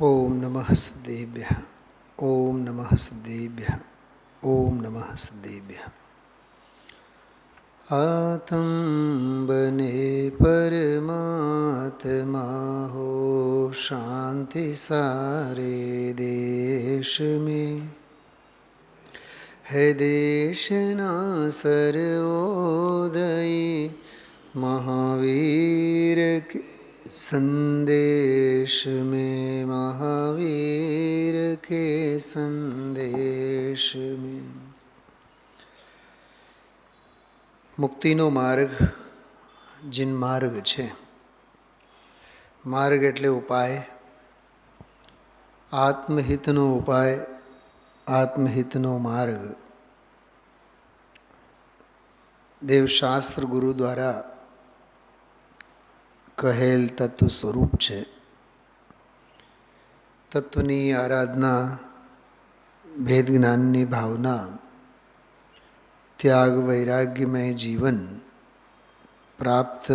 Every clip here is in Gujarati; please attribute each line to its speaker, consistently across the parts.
Speaker 1: ઓમ નમઃ સદેભ્યઃ. ઓમ નમઃ સદેભ્યઃ. ઓમ નમઃ સદેભ્યઃ. આતમ બને પરમાત્મા હો, શાંતિ સારે દેશ में है देशना सर्वोदयी महावीर के संदेश में, महावीर के संदेश में. મુક્તિનો માર્ગ જીન માર્ગ છે. માર્ગ એટલે ઉપાય, આત્મહિતનો ઉપાય, આત્મહિતનો માર્ગ. દેવશાસ્ત્ર ગુરુ દ્વારા કહેલ તત્વ સ્વરૂપ છે. તત્વની આરાધના, ભેદ જ્ઞાનની ભાવના, ત્યાગ વૈરાગ્યમય જીવન પ્રાપ્ત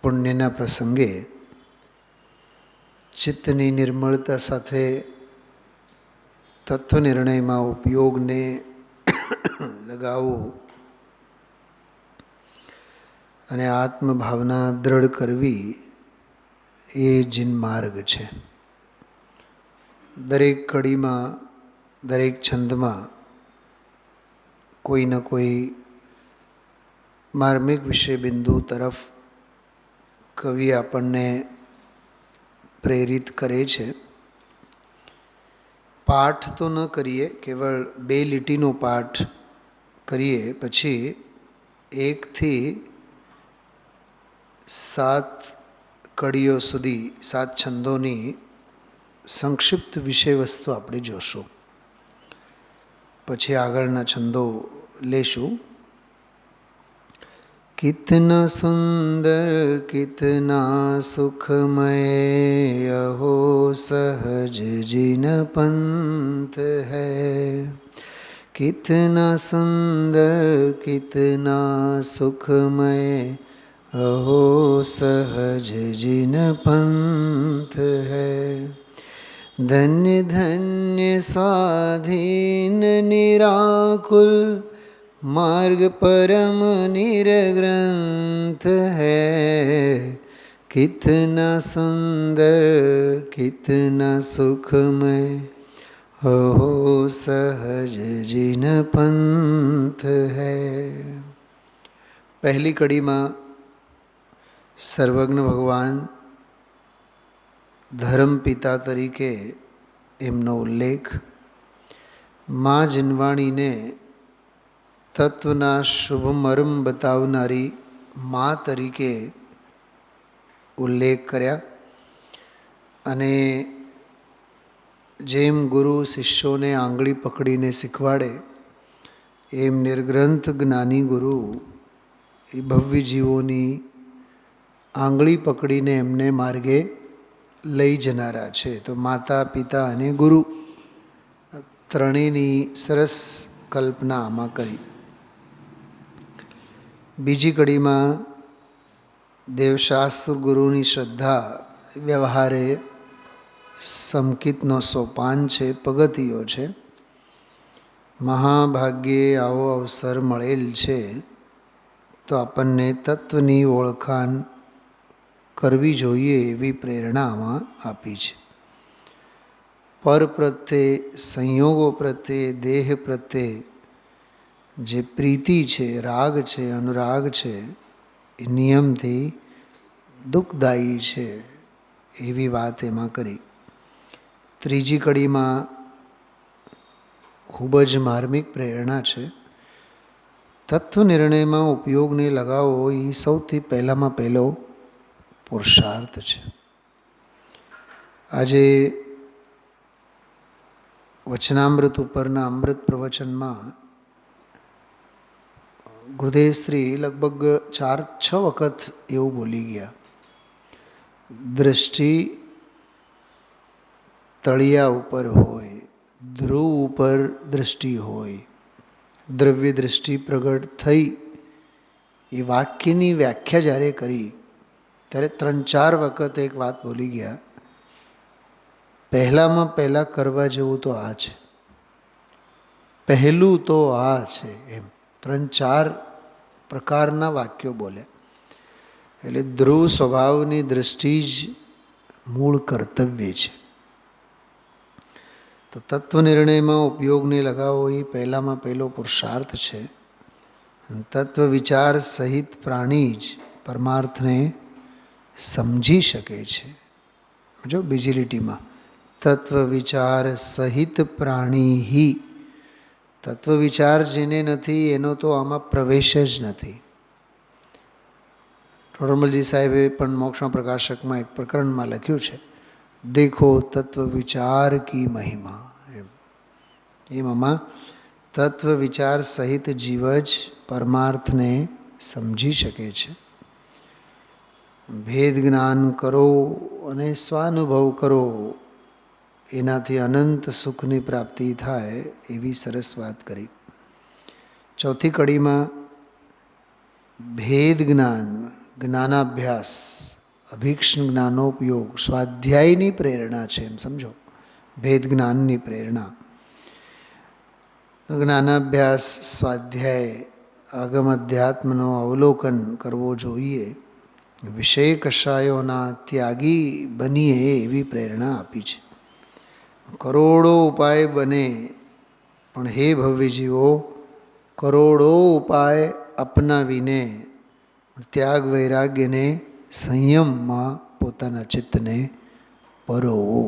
Speaker 1: પુણ્યના પ્રસંગે ચિત્તની નિર્મળતા સાથે તત્વ નિર્ણયમાં ઉપયોગને લગાવવું અને આત્મભાવના દ્રઢ કરવી એ જીન માર્ગ છે. દરેક કડીમાં, દરેક છંદમાં કોઈ ન કોઈ માર્મિક વિષય બિંદુ તરફ કવિ આપણને પ્રેરિત કરે છે. પાઠ તો ન કરીએ, કેવળ 2 લીટીનો પાઠ કરીએ, પછી 1 થી 7 કડીઓ સુધી 7 છંદોની સંક્ષિપ્ત વિષય વસ્તુ આપણે જોશું. પછી આગળના છંદો લેશું. કિતના સુંદર કિતના સુખમય અહો સહજ જીન પંથ હૈ. કિતના સુંદર કિતના સુખમય અહો સહજ જીન પંથ હૈ. ધન્ય ધન્ય સ્વાધીન નિરાકુલ मार्ग परम निरग्रंथ है. कितना सुंदर कितना सुखमय हो सहज जिन पंथ है. પહેલી કડીમાં સર્વજ્ઞ ભગવાન ધર્મપિતા તરીકે એમનો ઉલ્લેખ, મા જીનવાણીને તત્વના શુભ મર્મ બતાવનારી મા તરીકે ઉલ્લેખ કર્યા. અને જેમ ગુરુ શિષ્યોને આંગળી પકડીને શીખવાડે, એમ નિર્ગ્રંથ જ્ઞાની ગુરુ એ ભવ્ય જીવોની આંગળી પકડીને એમને માર્ગે લઈ જનારા છે. તો માતા, પિતા અને ગુરુ ત્રણેયની સરસ કલ્પના આમાં કરી. બીજી કડીમાં દેવશાસ્ત્ર ગુરુની શ્રદ્ધા વ્યવહારે સમકિતનો સોપાન છે, પગથિયો છે. મહાભાગ્યે આવો અવસર મળેલ છે તો આપણને તત્વની ઓળખાણ કરવી જોઈએ એવી પ્રેરણામાં આપી છે. પર પ્રત્યે, સંયોગો પ્રત્યે, દેહ પ્રત્યે જે પ્રીતિ છે, રાગ છે, અનુરાગ છે, એ નિયમથી દુઃખદાયી છે એવી વાત એમાં કરી. ત્રીજી કડીમાં ખૂબ જ માર્મિક પ્રેરણા છે. તત્વ નિર્ણયમાં ઉપયોગને લગાવવો એ સૌથી પહેલામાં પહેલો પુરુષાર્થ છે. આજે વચનામૃત ઉપરના અમૃત પ્રવચનમાં ગુરુદેવ શ્રી લગભગ 4-6 વખત એવું બોલી ગયા. દૃષ્ટિ તળિયા ઉપર હોય, ધ્રુવ ઉપર દૃષ્ટિ હોય, દ્રવ્ય દૃષ્ટિ પ્રગટ થઈ, એ વાક્યની વ્યાખ્યા જ્યારે કરી ત્યારે 3-4 વખત એક વાત બોલી ગયા પહેલામાં પહેલાં કરવા જેવું તો આ છે, પહેલું તો આ છે, એમ 3-4 પ્રકારના વાક્યો બોલે. એટલે ધ્રુવ સ્વભાવની દૃષ્ટિ જ મૂળ કર્તવ્ય છે. તો તત્વનિર્ણયમાં ઉપયોગને લગાવો એ પહેલામાં પહેલો પુરુષાર્થ છે. તત્વ વિચાર સહિત પ્રાણી જ પરમાર્થને સમજી શકે છે. જો બીજી લીટીમાં તત્વ વિચાર સહિત પ્રાણી, તત્વ વિચાર જેને નથી એનો તો આમાં પ્રવેશ જ નથી. ટોડરમલજી સાહેબે પણ મોક્ષના પ્રકાશકમાં એક પ્રકરણમાં લખ્યું છે, દેખો તત્વ વિચાર કી મહિમા. એમાં તત્વ વિચાર સહિત જીવ જ પરમાર્થને સમજી શકે છે. ભેદ જ્ઞાન કરો અને સ્વાનુભવ કરો, એનાથી અનંત સુખની પ્રાપ્તિ થાય, એવી સરસ વાત કરી. ચોથી કડીમાં ભેદ જ્ઞાન, જ્ઞાનાભ્યાસ, અભિક્ષણ જ્ઞાનોપયોગ, સ્વાધ્યાયની પ્રેરણા છે, એમ સમજો. ભેદ જ્ઞાનની પ્રેરણા, જ્ઞાનાભ્યાસ, સ્વાધ્યાય, આગમ અધ્યાત્મનો અવલોકન કરવો જોઈએ. વિષય કષાયોના ત્યાગી બનીએ એવી પ્રેરણા આપી છે. કરોડો ઉપાય બને, પણ હે ભવ્યજીવો, કરોડો ઉપાય અપનાવીને ત્યાગ વૈરાગ્યને સંયમમાં પોતાના ચિત્તને પરોવો,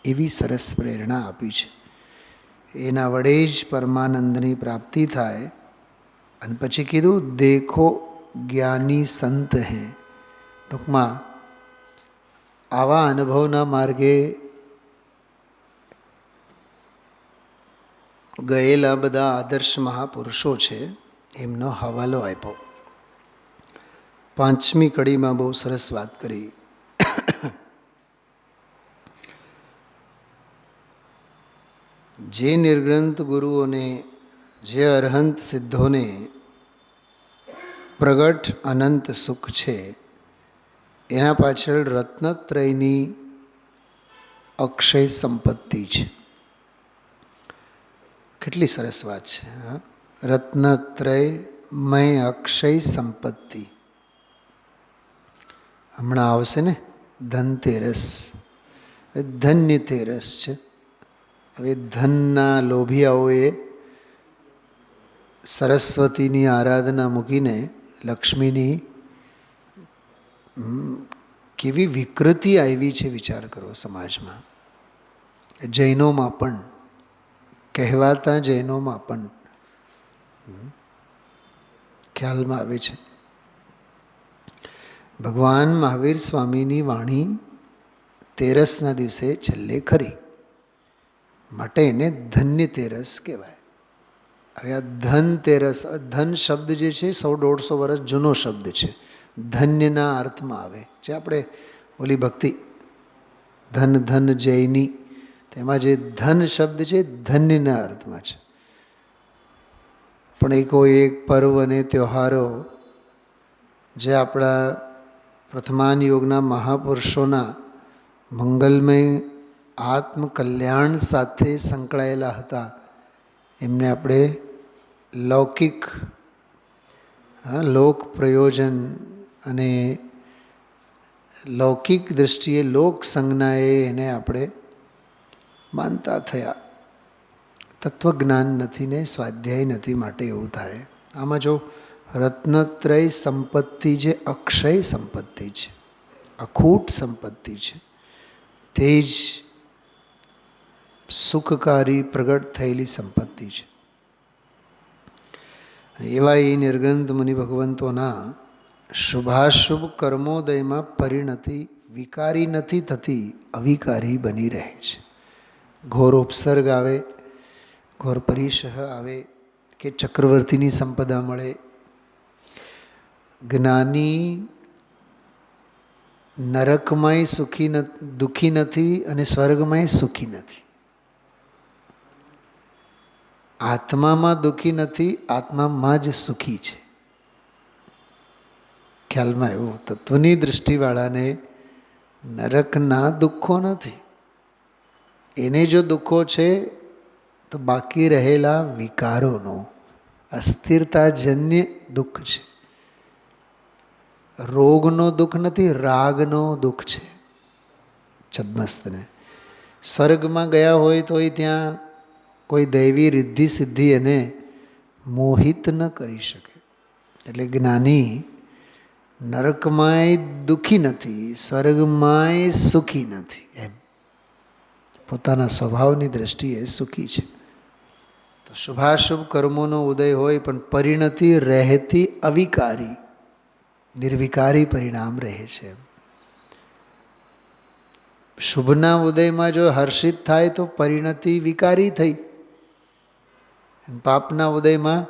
Speaker 1: એવી સરસ પ્રેરણા આપી છે. એના વડે જ પરમાનંદની પ્રાપ્તિ થાય. અને પછી કીધું દેખો જ્ઞાની સંત હૈ. ટૂંકમાં આવા અનુભવના માર્ગે ગયેલા બધા આદર્શ મહાપુરુષો છે, એમનો હવાલો આપ્યો. 5મી કડીમાં બહુ સરસ વાત કરી. જે નિર્ગ્રંથ ગુરુઓને, જે અરહંત સિદ્ધોને પ્રગટ અનંત સુખ છે, એના પાછળ રત્નત્રયની અક્ષય સંપત્તિ છે. કેટલી સરસ વાત છે. રત્નત્રયમય અક્ષય સંપત્તિ. હમણાં આવશે ને ધનતેરસ, ધન્ય તેરસ છે. હવે ધનના લોભિયાઓએ સરસ્વતીની આરાધના મૂકીને લક્ષ્મીની કેવી વિકૃતિ આવી છે, વિચાર કરો સમાજમાં. જૈનોમાં પણ, કહેવાતા જૈનોમાં પણ ખ્યાલમાં આવે છે. ભગવાન મહાવીર સ્વામીની વાણી તેરસના દિવસે છેલ્લે ખરી, માટે એને ધન્ય તેરસ કહેવાય. હવે આ ધનતેરસ, ધન શબ્દ જે છે 100-150 વર્ષ જૂનો શબ્દ છે. ધન્યના અર્થમાં આવે જે આપણે ઓલી ભક્તિ ધન ધન જયની, તેમાં જે ધન શબ્દ છે ધન્યના અર્થમાં છે. પણ એક પર્વ અને તહેવારો જે આપણા પ્રથમાન યોગના મહાપુરુષોના મંગલમય આત્મકલ્યાણ સાથે સંકળાયેલા હતા, એમને આપણે લૌકિક, લોક પ્રયોજન અને લૌકિક દૃષ્ટિએ લોક સંજ્ઞાએ એને આપણે માનતા થયા. તત્વજ્ઞાન નથી ને સ્વાધ્યાય નથી, માટે એવું થાય. આમાં જો રત્નત્રય સંપત્તિ જે અક્ષય સંપત્તિ છે, અખૂટ સંપત્તિ છે, તે જ સુખકારી પ્રગટ થયેલી સંપત્તિ છે. એવા એ નિર્ગ્રંથ મુનિ ભગવંતોના શુભાશુભ કર્મોદયમાં પરિણતિ વિકારી નથી થતી, અવિકારી બની રહે છે. ઘોર ઉપસર્ગ આવે, ઘોર પરિસહ આવે કે ચક્રવર્તીની સંપદા મળે, જ્ઞાની નરકમાંય દુઃખી નથી અને સ્વર્ગમાંય સુખી નથી. આત્મામાં દુઃખી નથી, આત્મામાં જ સુખી છે. ખ્યાલમાં એવું તત્વની દૃષ્ટિવાળાને નરકના દુઃખો નથી, એને જો દુઃખો છે તો બાકી રહેલા વિકારોનો અસ્થિરતાજન્ય દુઃખ છે. રોગનો દુઃખ નથી, રાગનો દુઃખ છે છદ્મસ્તને. સ્વર્ગમાં ગયા હોય તોય ત્યાં કોઈ દૈવી રિદ્ધિ સિદ્ધિ એને મોહિત ન કરી શકે. એટલે જ્ઞાની નરકમાંય દુઃખી નથી, સ્વર્ગમાંય સુખી નથી. એમ પોતાના સ્વભાવની દ્રષ્ટિએ સુખી છે. તો શુભાશુભ કર્મોનો ઉદય હોય પણ પરિણતિ રહેતી અવિકારી, નિર્વિકારી પરિણામ રહે છે. શુભના ઉદયમાં જો હર્ષિત થાય તો પરિણતિ વિકારી થઈ, પાપના ઉદયમાં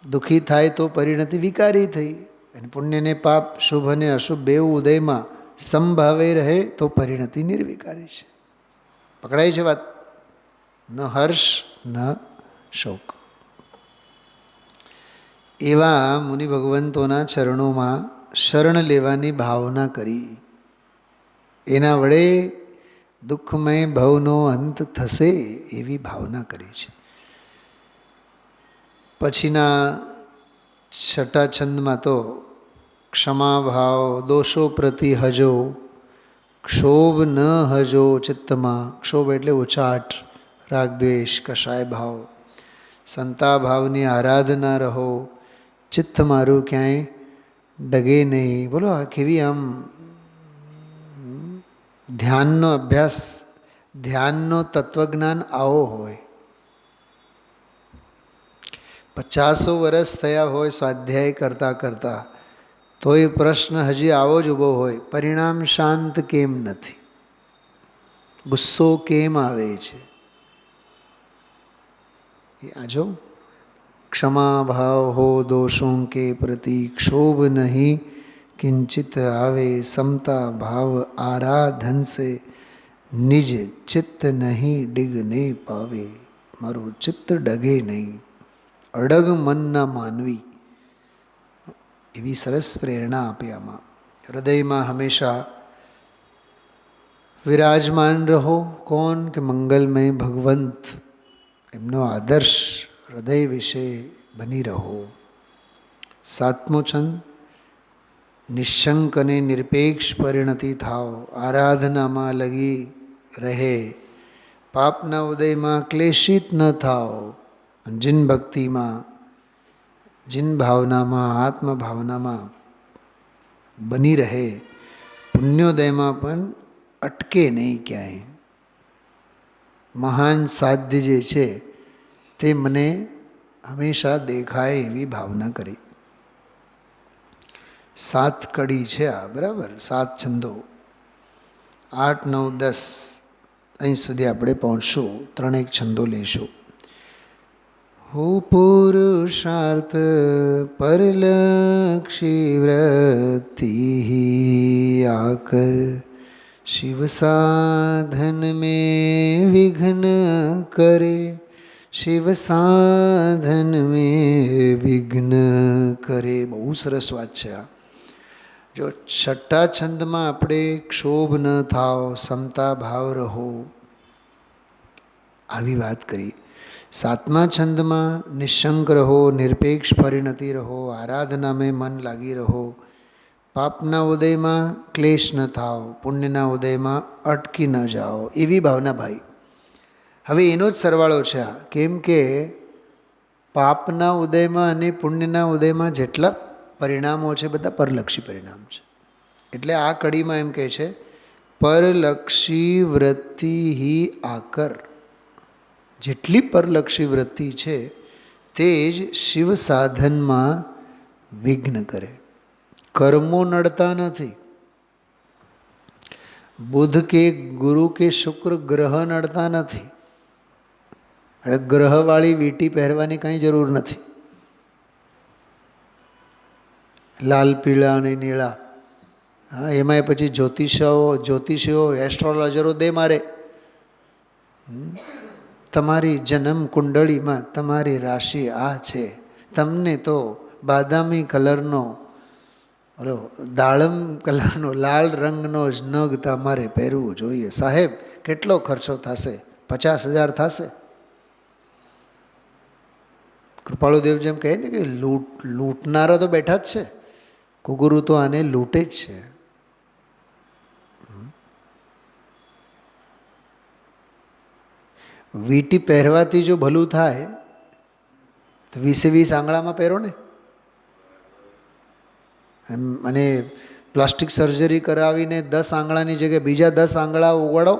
Speaker 1: દુઃખી થાય તો પરિણતિ વિકારી થઈ. અને પુણ્યને પાપ, શુભ અને અશુભ બેઉ ઉદયમાં સમભાવે રહે તો પરિણતિ નિર્વિકારી છે. પકડાય છે વાત? ન હર્ષ ન શોક. એવા મુનિ ભગવંતોના ચરણોમાં શરણ લેવાની ભાવના કરી. એના વડે દુઃખમય ભવનો અંત થશે એવી ભાવના કરી છે. પછીના છઠ્ઠા છંદમાં તો ક્ષમા ભાવ, દોષો પ્રતિ હજો, ક્ષોભ ન હજો ચિત્તમાં. ક્ષોભ એટલે ઉચાટ, રાગદ્વેષ, કષાય ભાવ. સંતા ભાવની આરાધના રહો, ચિત્ત મારું ક્યાંય ડગે નહીં. બોલો આ કેવી આમ ધ્યાનનો અભ્યાસ, ધ્યાનનો તત્વજ્ઞાન આવો હોય. 50 વર્ષ થયા હોય સ્વાધ્યાય કરતાં કરતાં, તો એ પ્રશ્ન હજી આવો જ ઊભો હોય, પરિણામ શાંત કેમ નથી? ગુસ્સો કેમ આવે છે? આ જો क्षमा भाव हो दोषों के प्रति, क्षोभ नहीं किंचित आवे, समता भाव आराधन से निज चित्त नहीं डिगने पावे. मारू चित्त डगे नहीं, અડગ મનના માનવી. એવી સરસ પ્રેરણા આપે આમાં. હૃદયમાં હંમેશા વિરાજમાન રહો. કોણ? કે મંગલમય ભગવંત. એમનો આદર્શ હૃદય વિશે બની રહો. 7મો છંદ, નિશંક અને નિરપેક્ષ પરિણતિ થાવ, આરાધનામાં લગી રહે, પાપના ઉદયમાં ક્લેશિત ન થાવ. जिन भक्तिમાં, जिन ભાવનામાં, આત્મભાવનામાં બની રહે, પુણ્યોદયમાં પણ અટકે નહીં ક્યાંય. મહાન સાધ્ય જે છે તે મને હંમેશા દેખાય એવી ભાવના કરી. 7 કડી છે આ, બરાબર? 7 છંદો, 8, 9, 10 અહીં સુધી આપણે પહોંચશું. 3 છંદો લેશું. हो पुरुषार्थ परलक्षी वृत्ति आकर, शिव साधन में विघ्न करे, शिव साधन में विघ्न करे. બહુ સરસ વાત છે આ. જો છઠ્ઠા છંદમાં આપણે ક્ષોભ ન થાવ, સમતા ભાવ રહો, આવી વાત કરી. 7મા છંદમાં નિશંક રહો, નિરપેક્ષ પરિણતિ રહો, આરાધના में મન લાગી રહો, પાપના ઉદયમાં ક્લેશ ન થાવ, પુણ્યના ઉદયમાં અટકી ન જાઓ, એવી ભાવના ભાઈ. હવે એનો જ સરવાળો છે આ. કેમ કે પાપના ઉદયમાં અને પુણ્યના ઉદયમાં જેટલા પરિણામો છે બધા પરલક્ષી પરિણામ છે. એટલે આ કડીમાં એમ કહે છે, પરલક્ષી વૃત્તિ હિ આકર. જેટલી પરલક્ષી વૃત્તિ છે તે જ શિવ સાધનમાં વિઘ્ન કરે. કર્મો નડતા નથી. બુધ કે ગુરુ કે શુક્ર ગ્રહ નડતા નથી. એટલે ગ્રહવાળી વીંટી પહેરવાની કંઈ જરૂર નથી. લાલ, પીળા અને નીળા. હા, એમાંય પછી જ્યોતિષીઓ એસ્ટ્રોલોજરો દે મારે. તમારી જન્મ કુંડળીમાં તમારી રાશિ આ છે, તમને તો બાદામી કલરનો, દાડમ કલરનો, લાલ રંગનો જ નગ તમારે પહેરવું જોઈએ. સાહેબ કેટલો ખર્ચો થશે? 50,000 થશે. કૃપાળુદેવ જેમ કહે ને કે લૂંટનારા તો બેઠા જ છે, કુગુરુ તો આને લૂંટે જ છે. વીંટી પહેરવાથી જો ભલું થાય તો 20 આંગળામાં પહેરો ને. અને પ્લાસ્ટિક સર્જરી કરાવીને 10 આંગળાની જગ્યાએ બીજા 10 આંગળા ઉગાડો.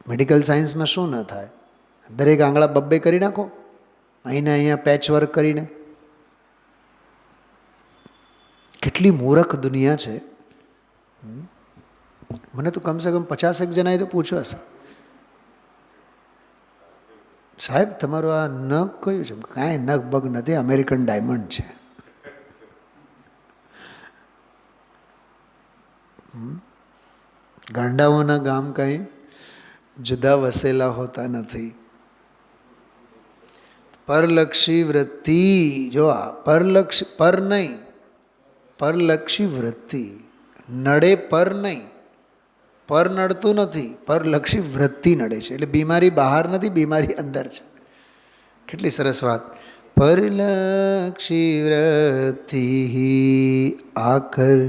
Speaker 1: મેડિકલ સાયન્સમાં શું ન થાય? દરેક આંગળા બબ્બે કરી નાખો, અહીંને અહીંયા પેચ વર્ક કરીને. કેટલી મૂરખ દુનિયા છે. મને તો કમસે કમ 50 જણાએ તો પૂછ્યો હશે, સાહેબ તમારું આ નખ કયું છે? કાંઈ નખ બગ નથી, અમેરિકન ડાયમંડ છે. ગાંડાઓના ગામ કંઈ જુદા વસેલા હોતા નથી. પરલક્ષી વૃત્તિ, જો આ પરલક્ષી, પર નહીં, પરલક્ષી વૃત્તિ. નડે પર નહીં, પર નડતું નથી, પરલક્ષી વૃત્તિ નડે છે. એટલે બીમારી બહાર નથી, બીમારી અંદર છે. કેટલી સરસ વાત. પરલક્ષી વૃત્તિ આકર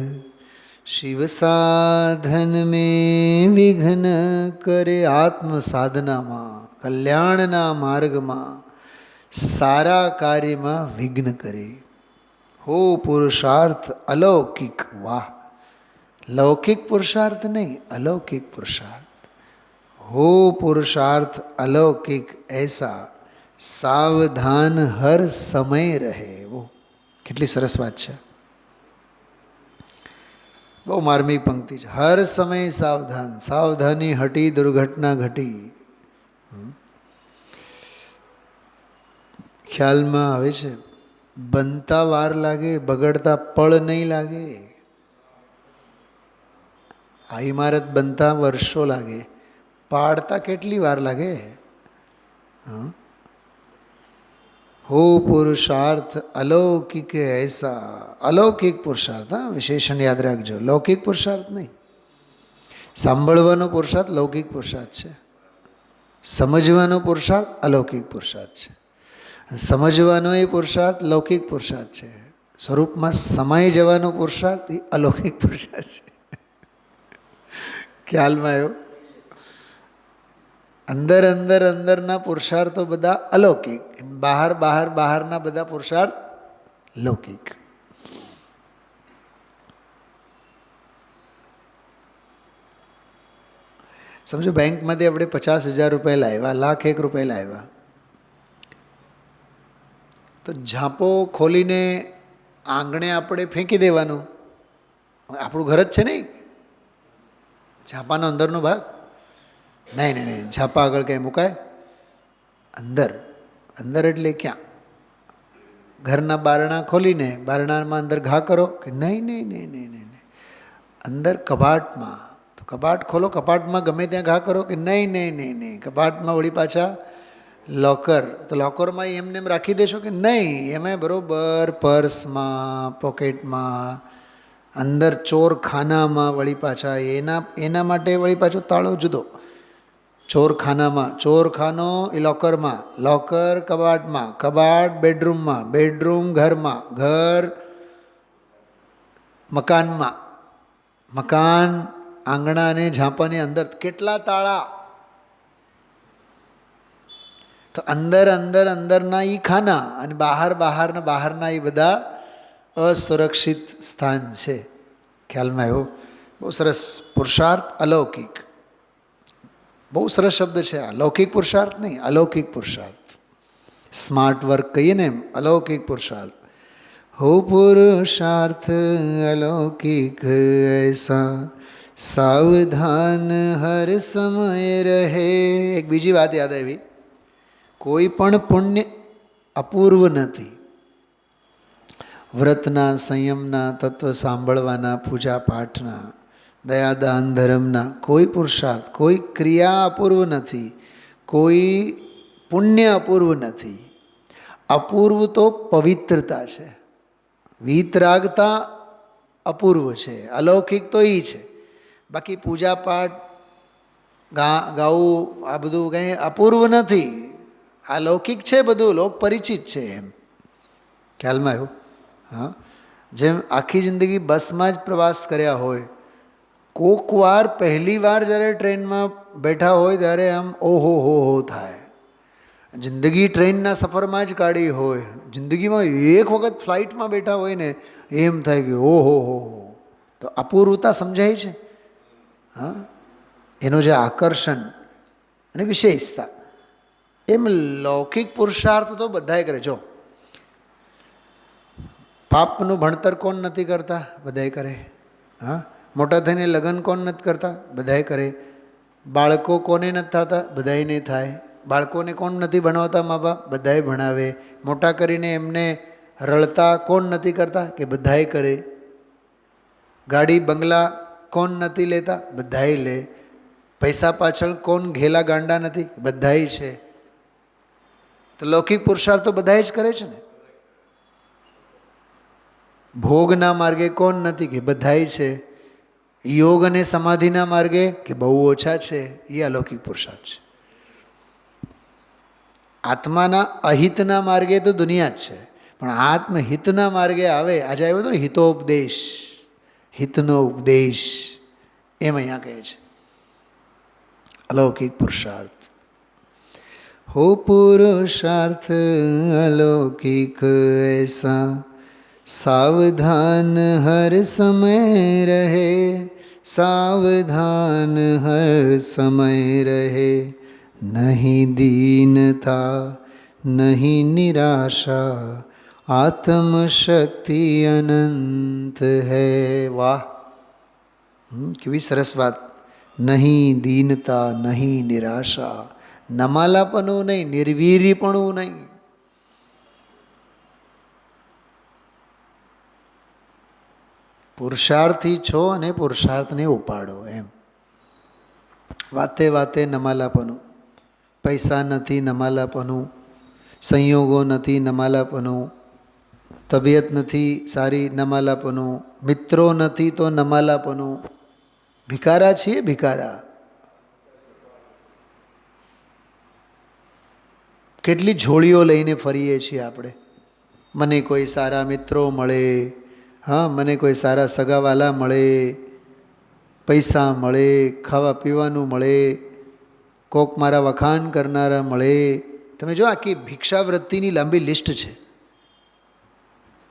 Speaker 1: શિવ સાધન મેં વિઘ્ન કરે. આત્મ સાધનામાં, કલ્યાણના માર્ગમાં, સારા કાર્યમાં વિઘ્ન કરે. હો પુરુષાર્થ અલૌકિક. વાહ! લૌકિક પુરુષાર્થ નહીં, અલૌકિક પુરુષાર્થ. હો પુરુષાર્થ અલૌકિક ऐसा સાવધાન હર સમય રહે. वो કેટલી સરસ વાત છે. બહુ માર્મિક પંક્તિ છે. હર સમય સાવધાન, સાવધાની હટી દુર્ઘટના ઘટી. ખ્યાલમાં આવે છે, બનતા વાર લાગે, બગડતા પળ નહીં લાગે. આ ઇમારત બનતા વર્ષો લાગે, પાડતા કેટલી વાર લાગે. હો પુરુષાર્થ અલૌકિક ऐसा. અલૌકિક પુરુષાર્થ, હા, વિશેષણ યાદ રાખજો. લૌકિક પુરુષાર્થ નહીં. સાંભળવાનો પુરુષાર્થ લૌકિક પુરુષાર્થ છે, સમજવાનો પુરુષાર્થ અલૌકિક પુરુષાર્થ છે. સમજવાનો એ પુરુષાર્થ લૌકિક પુરુષાર્થ છે. સ્વરૂપમાં સમાઈ જવાનો પુરુષાર્થ એ અલૌકિક પુરુષાર્થ છે. ખ્યાલમાં આવ્યો? અંદર અંદર અંદરના પુરુષાર્થો બધા અલૌકિક, બહાર બહાર બહારના બધા પુરુષાર્થ લૌકિક. સમજો બેંકમાંથી આપણે 50,000 રૂપિયા લાવ્યા, ₹1,00,000 લાવ્યા, તો ઝાંપો ખોલીને આંગણે આપણે ફેંકી દેવાનું. આપણું ઘર જ છે નહીં, ઝાંપાનો અંદરનો ભાગ. નહીં નહીં નહીં, ઝાંપા આગળ ક્યાંય મુકાય? અંદર. અંદર એટલે ક્યાં? ઘરના બારણા ખોલીને બારણામાં અંદર ઘા કરો કે નહીં? નહીં નહીં નહીં નહીં નહીં. અંદર કબાટમાં, તો કબાટ ખોલો, કબાટમાં ગમે ત્યાં ઘા કરો કે નહીં? નહીં નહીં નહીં. કબાટમાં વળી પાછા લોકર, તો લોકરમાં એમને એમ રાખી દેશો કે નહીં? એમાં બરાબર પર્સમાં, પોકેટમાં, અંદર ચોરખાનામાં વળી પાછા એના માટે વળી પાછો તાળો જુદો. ચોરખાનામાં, ચોરખાનો એ લોકરમાં, લોકર કબાટમાં, કબાટ બેડરૂમમાં, બેડરૂમ ઘરમાં, ઘર મકાનમાં, મકાન આંગણા અને ઝાંપાની અંદર. કેટલા તાળા! તો અંદર અંદર અંદરના એ ખાના અને બહાર બહારના બહારના એ બધા અસુરક્ષિત સ્થાન છે. ખ્યાલમાં આવ્યો? બહુ સરસ. પુરુષાર્થ અલૌકિક, બહુ સરસ શબ્દ છે આ. લૌકિક પુરુષાર્થ નહીં, અલૌકિક પુરુષાર્થ. સ્માર્ટ વર્ક કહીએ ને એમ, અલૌકિક પુરુષાર્થ. હો પુરુષાર્થ અલૌકિક ऐसा સાવધાન હર સમય રહે. એક બીજી વાત યાદ આવી, કોઈ પણ પુણ્ય અપૂર્વ નથી. વ્રતના, સંયમના, તત્વ સાંભળવાના, પૂજા પાઠના, દયાદાન ધર્મના કોઈ પુરુષાર્થ, કોઈ ક્રિયા અપૂર્વ નથી, કોઈ પુણ્ય અપૂર્વ નથી. અપૂર્વ તો પવિત્રતા છે, વીતરાગતા અપૂર્વ છે, અલૌકિક તો એ છે. બાકી પૂજા પાઠ ગાવું આ બધું કંઈ અપૂર્વ નથી. આ લૌકિક છે, બધું લોક પરિચિત છે. એમ ખ્યાલમાં આવ્યું? હા, જેમ આખી જિંદગી બસમાં જ પ્રવાસ કર્યા હોય, કોક વાર પહેલી વાર જ્યારે ટ્રેનમાં બેઠા હોય ત્યારે આમ ઓહો હો થાય. જિંદગી ટ્રેનના સફરમાં જ કાઢી હોય, જિંદગીમાં એક વખત ફ્લાઇટમાં બેઠા હોય ને એમ થાય કે ઓહો હો. તો અપૂર્વતા સમજાય છે. હા, એનું જે આકર્ષણ અને વિશેષતા. એમ લૌકિક પુરુષાર્થ તો બધાએ કરે. જો પાપનું ભણતર કોણ નથી કરતા? બધાએ કરે. હા, મોટા થઈને લગ્ન કોણ નથી કરતા? બધાએ કરે. બાળકો કોને નથી થતા? બધાએ નહીં થાય. બાળકોને કોણ નથી ભણાવતા? મા બાપ બધાએ ભણાવે. મોટા કરીને એમને રળતા કોણ નથી કરતા? કે બધાએ કરે. ગાડી બંગલા કોણ નથી લેતા? બધાએ લે. પૈસા પાછળ કોણ ઘેલા ગાંડા નથી? બધાએ છે. તો લૌકિક પુરુષાર્થ તો બધાએ જ કરે છે ને. ભોગના માર્ગે કોણ નથી? કે બધાએ છે. યોગ અને સમાધિના માર્ગે કે બહુ ઓછા છે. એ અલૌકિક પુરુષાર્થ છે. આત્માના અહિતના માર્ગે તો દુનિયા જ છે, પણ આત્મહિતના માર્ગે આવે. આજે આવ્યો હતો ને હિતોપદેશ, હિતનો ઉપદેશ, એમ અહીંયા કહે છે અલૌકિક પુરુષાર્થ. हो पुरुषार्थ अलौकिक ऐसा, सावधान हर समय रहे, सावधान हर समय रहे, नहीं दीनता नहीं निराशा, आत्मशक्ति अनंत है. वाह, કેવી સરસ વાત. નહીં દીનતા નહીં નિરાશા, નમાલાપણું નહીં, નિર્વીર્યપણું નહીં. પુરુષાર્થી છો અને પુરુષાર્થને ઉપાડો. એમ વાતે વાતે નમાલાપણું. પૈસા નથી નમાલાપણું, સંયોગો નથી નમાલાપણું, તબિયત નથી સારી નમાલાપણું, મિત્રો નથી તો નમાલાપણું. ભિખારા છીએ, ભિખારા. કેટલી ઝોળીઓ લઈને ફરીએ છીએ આપણે. મને કોઈ સારા મિત્રો મળે, હા, મને કોઈ સારા સગાવાલા મળે, પૈસા મળે, ખાવા પીવાનું મળે, કોક મારા વખાણ કરનારા મળે. તમે જો આખી ભિક્ષાવૃત્તિની લાંબી લિસ્ટ છે.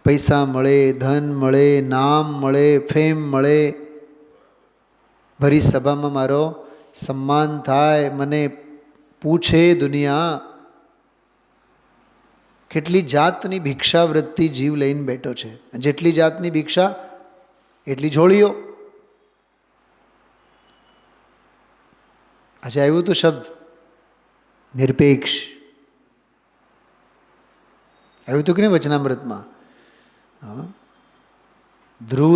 Speaker 1: પૈસા મળે, ધન મળે, નામ મળે, ફેમ મળે, ભરી સભામાં મારો સન્માન થાય, મને પૂછે દુનિયા. કેટલી જાતની ભિક્ષાવૃત્તિ જીવ લઈને બેઠો છે. જેટલી જાતની ભિક્ષા એટલી ઝોળીઓ. આજે આવ્યું હતું શબ્દ નિરપેક્ષ, આવ્યું હતું કે નહીં વચનામૃતમાં? ધ્રુવ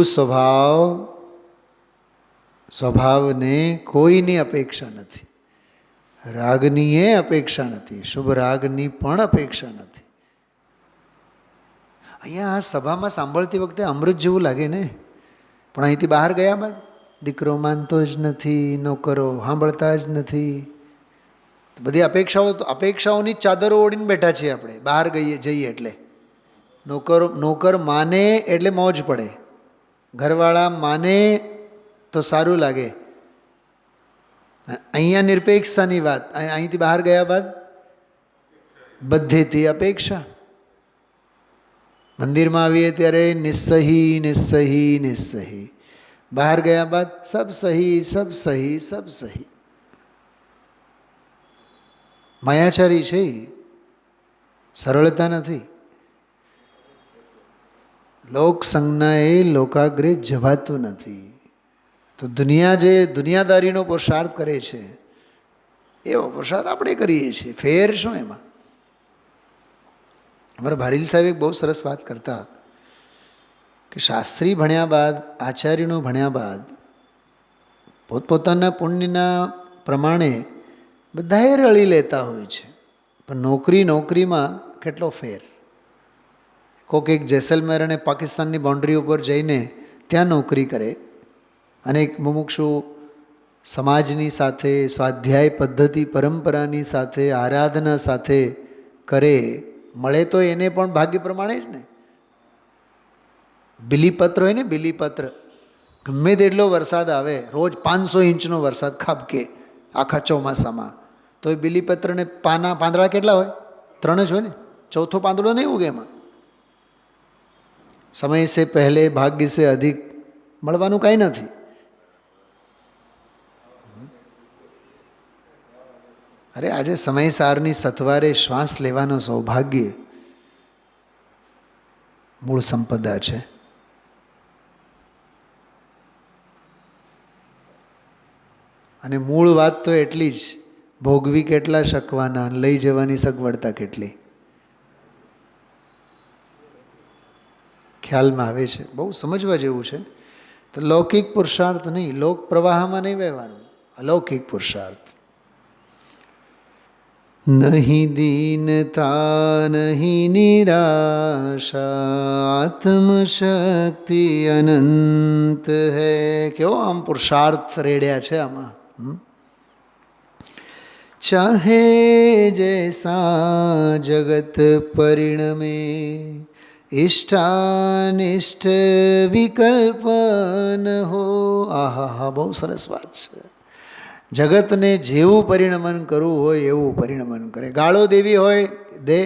Speaker 1: સ્વભાવને કોઈની અપેક્ષા નથી, રાગની અપેક્ષા નથી, શુભ રાગની પણ અપેક્ષા નથી. અહીંયા આ સભામાં સાંભળતી વખતે અમૃત જેવું લાગે ને, પણ અહીંથી બહાર ગયા બાદ દીકરો માનતો જ નથી, નોકરો સાંભળતા જ નથી. બધી અપેક્ષાઓની ચાદરો ઓઢીને બેઠા છીએ આપણે. બહાર જઈએ એટલે નોકર માને એટલે મોજ પડે, ઘરવાળા માને તો સારું લાગે. અહીંયા નિરપેક્ષતાની વાત. અહીંથી બહાર ગયા બાદ બધેથી અપેક્ષા. મંદિરમાં આવીએ ત્યારે નિસ્સહી નિસ્સહી નિસ્સહી, બહાર ગયા બાદ સબ સહી સબ સહી સબ સહી. માયાચારી છે, સરળતા નથી. લોક સંજ્ઞાએ લોકાગ્રે જવાતું નથી. તો દુનિયાદારીનો પુરુષાર્થ કરે છે, એવો પુરુષાર્થ આપણે કરીએ છીએ. ફેર શું એમાં? અમારા ભારીલ સાહેબ એક બહુ સરસ વાત કરતા કે શાસ્ત્રી ભણ્યા બાદ, આચાર્યનું ભણ્યા બાદ પોતપોતાના પુણ્યના પ્રમાણે બધાએ રળી લેતા હોય છે, પણ નોકરીમાં કેટલો ફેર. કોઈક એક જેસલમેર અને પાકિસ્તાનની બાઉન્ડ્રી ઉપર જઈને ત્યાં નોકરી કરે, અનેક મુમુક્ષુ સમાજની સાથે, સ્વાધ્યાય પદ્ધતિ પરંપરાની સાથે, આરાધના સાથે કરે, મળે તો એને પણ ભાગ્ય પ્રમાણે જ ને. બિલીપત્ર હોય ને, બિલીપત્ર, ગમે તેટલો વરસાદ આવે, રોજ 500 ઇંચનો વરસાદ ખાબકે આખા ચોમાસામાં, તો એ બિલીપત્રને પાંદડા કેટલા હોય? 3 જ હોય ને, ચોથો પાંદડો નહીં ઉગે એમાં. સમય સે પહેલે ભાગ્ય સે અધિક મળવાનું કાંઈ નથી. અરે આજે સમયસારની સથવારે શ્વાસ લેવાનો સૌભાગ્ય મૂળ સંપદા છે. અને મૂળ વાત તો એટલી જ, ભોગવી કેટલા શકવાના, લઈ જવાની સગવડતા કેટલી. ખ્યાલમાં આવે છે, બહુ સમજવા જેવું છે. તો લૌકિક પુરુષાર્થ નહીં, લોક પ્રવાહમાં નહીં વહેવાનું, અલૌકિક પુરુષાર્થ. નહીં દીનતા નહીં નિરાશા, આત્મશક્તિ અનંત હૈ. કેવો આમ પુરુષાર્થ રેડ્યા છે આમાં. ચાહે જૈસા જગત પરિણમે, ઇષ્ટાનિષ્ટ વિકલ્પ ન હો. આહા, બહુ સરસ વાત છે. જગતને જેવું પરિણમન કરવું હોય એવું પરિણમન કરે. ગાળો દેવી હોય દે,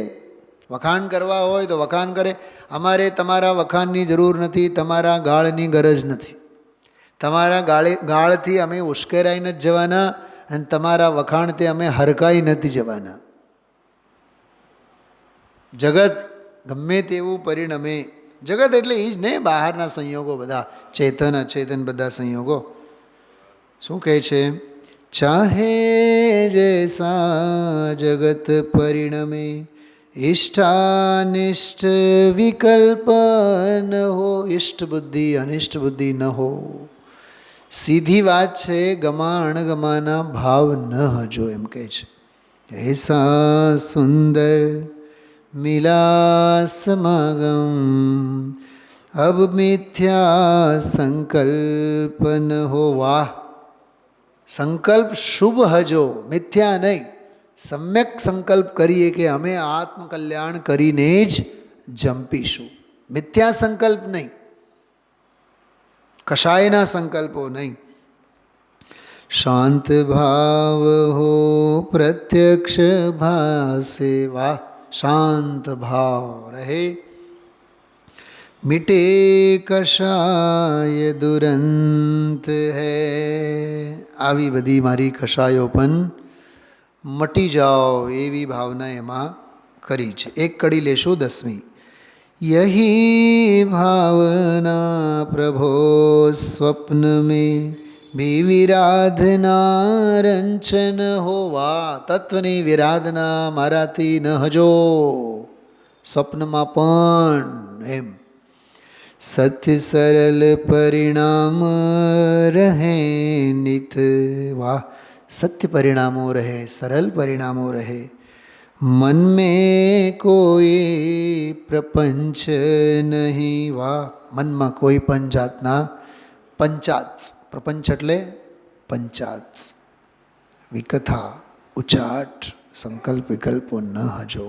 Speaker 1: વખાણ કરવા હોય તો વખાણ કરે. અમારે તમારા વખાણની જરૂર નથી, તમારા ગાળની ગરજ નથી. તમારા ગાળથી અમે ઉશ્કેરાઈ નથી જવાના, અને તમારા વખાણથી અમે હરકાઈ નથી જવાના. જગત ગમે તેવું પરિણમે. જગત એટલે એ જ ને, બહારના સંયોગો બધા, ચેતન અચેતન બધા સંયોગો. શું કહે છે? ચાહે જૈસા જગત પરિણમે, ઇષ્ટાનિષ્ટ વિકલ્પ ન હો. ઇષ્ટ બુદ્ધિ અનિષ્ટ બુદ્ધિ ન હો. સીધી વાત છે, ગમા અણગમાના ભાવ ન હજો, એમ કહે છે. એસા સુંદર મિલા સમાગમ, અબ મિથ્યા સંકલ્પ ન હો. વાહ! સંકલ્પ શુભ હજો, મિથ્યા નહીં. સમ્યક સંકલ્પ કરીએ કે અમે આત્મકલ્યાણ કરીને જ જંપીશું. મિથ્યા સંકલ્પ નહીં, કશાયના સંકલ્પો નહીં. શાંત ભાવ હો પ્રત્યક્ષ ભાસે. વાહ! શાંત ભાવ રહે, મિટે કશાય દુરંત હૈ. આવી બધી મારી કશાયો પણ મટી જાઓ એવી ભાવના એમાં કરી છે. એક કડી લેશું, 10મી. યહી ભાવના પ્રભો સ્વપ્ન મેં વિરાધના રંચન હોવા. તત્વની વિરાધના મારાથી ન હજો, સ્વપ્નમાં પણ એમ. સત્ય સરલ પરિણામ રહે નિત. વાહ! સત્ય પરિણામો રહે, સરળ પરિણામો રહે. મન મેં કોઈ પ્રપંચ નહીં. વાહ! મનમાં કોઈ પણ જાતના પંચાત, પ્રપંચ એટલે પંચાત, વિકથા, ઉચાટ, સંકલ્પ વિકલ્પો ન હજો.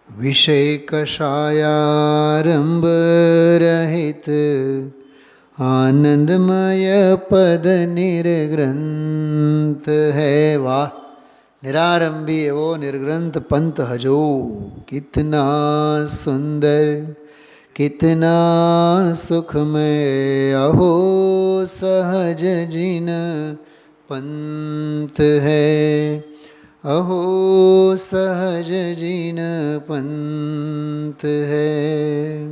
Speaker 1: વિષય કષાયારંભ રહિત, આનંદમય પદ નિર્ગ્રંથ હૈ. વાહ! નિરારંભી એવો નિર્ગ્રંથ પંથ હજો. કિતના સુંદર કિતના સુખમય, અહો સહજ જીન પંથ હૈ. અહો સહજ જીન પંથ હૈ.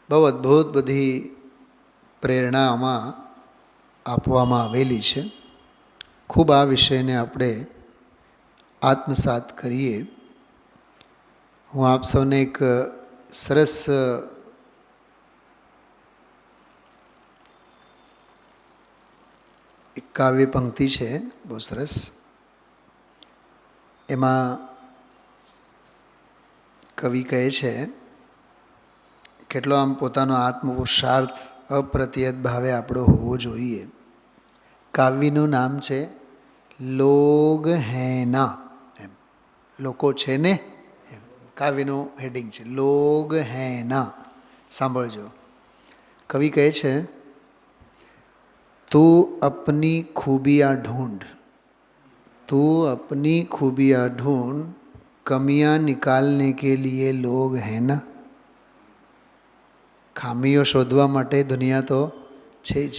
Speaker 1: બહુ અદ્ભુત બધી પ્રેરણામાં આપવામાં આવેલી છે. ખૂબ આ વિષયને આપણે આત્મસાત કરીએ. હું આપ સૌને એક સરસ એક કાવ્ય પંક્તિ છે, બહુ સરસ. એમાં કવિ કહે છે, કેટલો આમ પોતાનો આત્મપુરુષાર્થ અપ્રતિહત ભાવે આપણો હોવો જોઈએ. કાવ્યનું નામ છે લોગ હૈના, એમ લોકો છે ને એમ કાવ્યનું હેડિંગ છે લોગ હૈના. સાંભળજો, કવિ કહે છે, તું અપની ખૂબિયા ઢૂંઢ, તું અપની ખૂબિયા ઢૂંઢ, કમિयां નિકાલને કે लिए लोग हैं ना. ખામીઓ શોધવા માટે દુનિયા તો છે જ.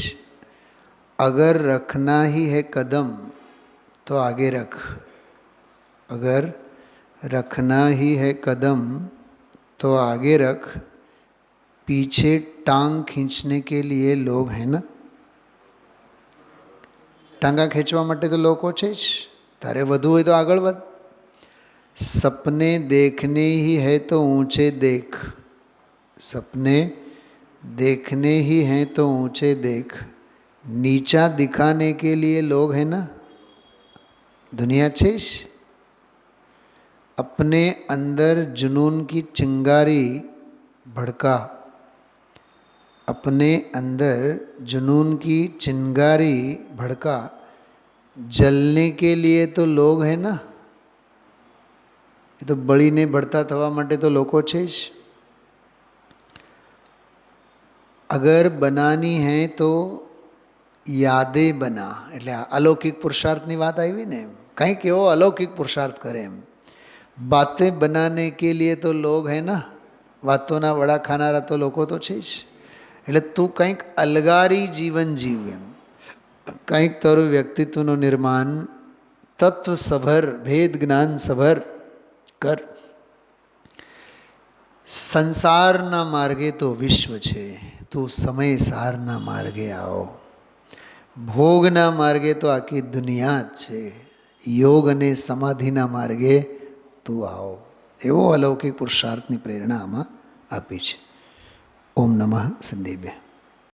Speaker 1: અગર રખના ही है कदम तो आगे रख, अगर रखना ही है कदम तो आगे रख, पीछे टांग खींचने के लिए लोग हैं ना. ટાંગા ખેંચવા માટે તો લોકો છે જ, તારે વધુ હોય તો આગળ વધ. સપને દેખને ही है तो ऊंचे देख, सपने देखने ही हैं तो ऊंचे देख, नीचा दिखाने के लिए लोग हैं ना. दुनिया છે જ. अपने अंदर जुनून की चिंगारी भड़का, अपने अंदर जुनून की चिंगारी भड़का, जलने के लिए तो लोग हैं ना. એ તો બળીને ભળતા થવા માટે તો લોકો છે જ. અગર બનાની હૈ તો યાદે બના, એટલે અલૌકિક પુરુષાર્થની વાત આવી ને, કંઈક એવો અલૌકિક પુરુષાર્થ કરે એમ. બાતે બનાને કે લીએ તો લોગ હૈ ના, વાતોના વડા ખાનારા તો લોકો તો છે જ. એટલે તું કંઈક અલગારી જીવન જીવ એમ, કંઈક તારું વ્યક્તિત્વનું નિર્માણ તત્વ સભર, ભેદ જ્ઞાન સભર કર. સંસારના માર્ગે તો વિશ્વ છે, તું સમય સારના માર્ગે આવો. ભોગના માર્ગે તો આખી દુનિયા જ છે, યોગ અને સમાધિના માર્ગે તું આવો. એવો અલૌકિક પુરુષાર્થની પ્રેરણા આમાં આપી છે. ઓમ નમઃ સિદ્ધેભ્યઃ.